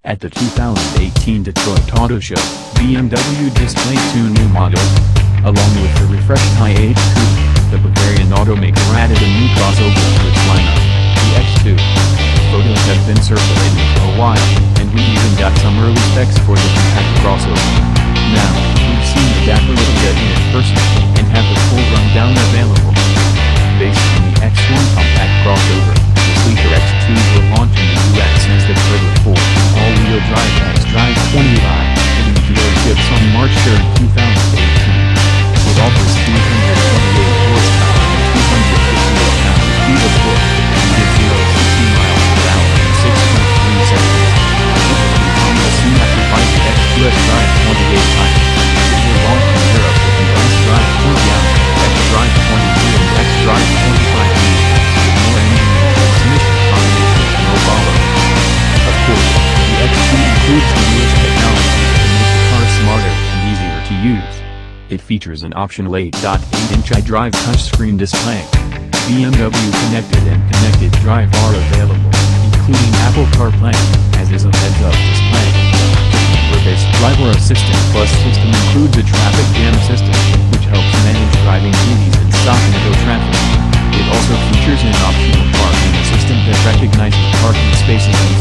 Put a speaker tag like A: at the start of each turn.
A: At the 2018 Detroit Auto Show, BMW displayed two new models. Along with the refreshed X2, the Bavarian automaker added a new crossover to its lineup, the X2. Photos have been circulating for a while, and we even got some early specs for the compact crossover. Now, we've seen the dapper little jet in person, and have the full rundown available. Based on the X1 compact crossover, the sleeker X2 will launch in the US as the Turbo 4 all-wheel drive X-Drive 20i, hitting dealerships on March 3, 2018. It offers 228 horsepower and 258 pound-feet of torque, and gives 0 to 60 miles per hour in 6.3 seconds. Typically Honda soon after buys the X2's Drive 28 type. It will launch in Europe with the S-Drive 20i, X-Drive 22 and X-Drive 25e, with more engine and transmission combinations will follow. Of course, the X2 includes the newest technologies to make the car smarter and easier to use. It features an optional 8.8-inch iDrive touchscreen display. BMW Connected and Connected Drive are available, including Apple CarPlay, as is a heads-up display. This driver assistant plus system includes a traffic jam system, which helps manage driving duties and stop-and-go traffic. It also features an optional parking assistant that recognizes parking spaces and